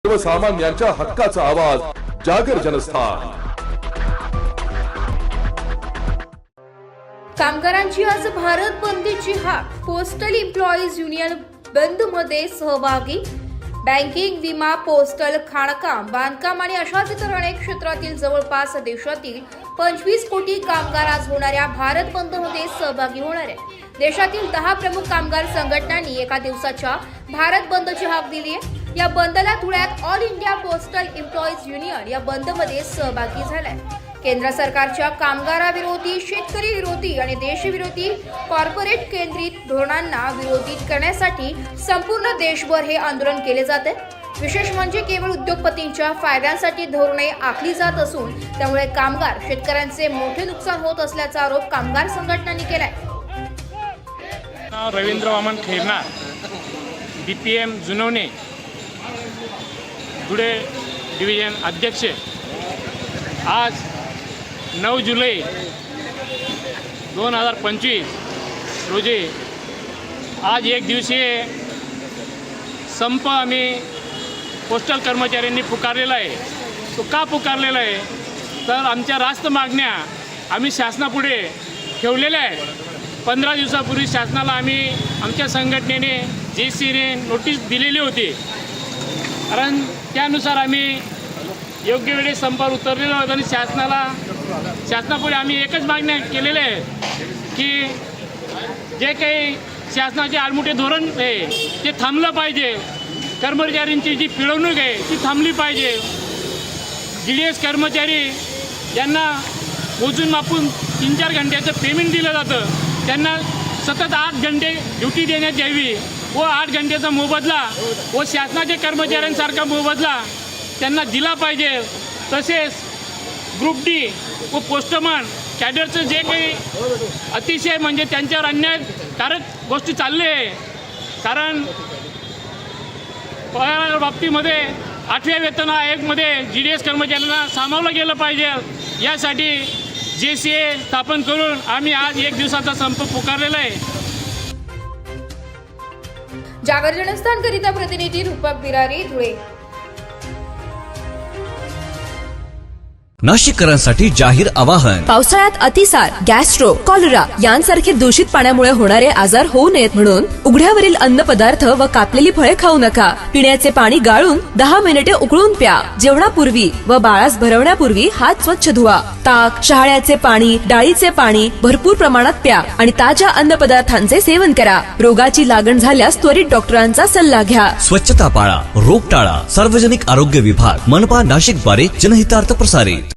सर्वसामान्यांच्या हक्काचा आवाज जागर जनस्थान। कामगारांची आज भारत बंदची हाक। पोस्टल एम्प्लॉईज युनियन बंद मध्ये सहभागी। बँकिंग, विमा, पोस्टल, खाणकाम, बांधकाम आणि अशाच इतर अनेक क्षेत्रातील जवळपास देशातील 25 कोटी कामगार आज होणाऱ्या भारत बंद मध्ये सहभागी होणार आहेत। देशातील 10 प्रमुख कामगार संघटनांनी एका दिवसाच्या भारत बंदची हाक दिली आहे। या बंदला धुळ्यात all India postal employees union या बंद मध्ये सहभागी झालाय। केंद्र सरकारच्या कामगाराविरोधी, शेतकरी विरोधी आणि देशविरोधी कॉर्पोरेट केंद्रित धोरणांना विरोधित करण्यासाठी संपूर्ण देशभर हे आंदोलन केले जाते। विशेष म्हणजे केवळ उद्योगपतींच्या फायद्यांसाठी धोरणे आखली जात असून त्यामुळे कामगार शेतकऱ्यांचे मोठे नुकसान होत असल्याचा आरोप कामगार संघटनांनी केलाय। रवींद्र वामन खैरनार, बीपीएम जुनवणे, धुळे डिव्हिजन अध्यक्ष। आज 9 जुलै 2025 रोजी आज एक दिवसीय संप आम्ही पोस्टल कर्मचाऱ्यांनी पुकारलेला आहे। तो का पुकारलेला आहे तर आमच्या रास्त मागण्या आम्ही शासनापुढे ठेवलेल्या आहेत। 15 दिवसापूर्वी शासनाला आम्ही आमच्या संघटनेने JCने नोटीस दिलेली होती, कारण त्यानुसार आम्ही योग्य वेळी संपावर उतरलेलो आहोत आणि शासनापुढे आम्ही एकच मागण्या केलेल्या आहे की जे काही शासनाचे आडमुठे धोरण आहे ते थांबलं पाहिजे। कर्मचाऱ्यांची जी पिळवणूक आहे ती थांबली पाहिजे। GDS कर्मचारी यांना मोजून मापून 3-4 घंट्याचं पेमेंट दिलं जातं, त्यांना सतत 8 घंटे ड्युटी देण्यात यावी व 8 घंट्याचा मोबदला व शासनाच्या कर्मचाऱ्यांसारखा मोबदला त्यांना दिला पाहिजे। तसेच ग्रुप डी व पोस्टमन कॅडरचं जे काही अतिशय म्हणजे त्यांच्यावर अन्यायकारक गोष्टी चालले आहे, कारण पगार बाबतीमध्ये 8व्या वेतन आयोगमध्ये GDS कर्मचाऱ्यांना सामावलं गेलं पाहिजे। यासाठी JCA स्थापन करून आम्ही आज एक दिवसाचा संप पुकारलेला आहे। जागर जनस्थान करिता प्रतिनिधी रूपक बिरारी, धुळे। नाशिककरांसाठी जाहीर आवाहन। पावसाळ्यात अतिसार, गॅस्ट्रो, कॉलरा यांसारखे दूषित पाण्यामुळे होणारे आजार होऊ नयेत म्हणून उघड्यावरील अन्नपदार्थ व कापलेली फळे खाऊ नका। पिण्याचे पाणी गाळून 10 मिनिटे उकळून प्या। जेवणापूर्वी व बाळास भरवण्यापूर्वी हात स्वच्छ धुवा। ताक, शहाळ्याचे पाणी, डाळीचे पाणी भरपूर प्रमाणात प्या आणि ताज्या अन्नपदार्थांचे सेवन करा। रोगाची लागण झाल्यास त्वरित डॉक्टरांचा सल्ला घ्या। स्वच्छता पाळा, रोग टाळा। सार्वजनिक आरोग्य विभाग, मनपा नाशिक द्वारे जनहितार्थ प्रसारित।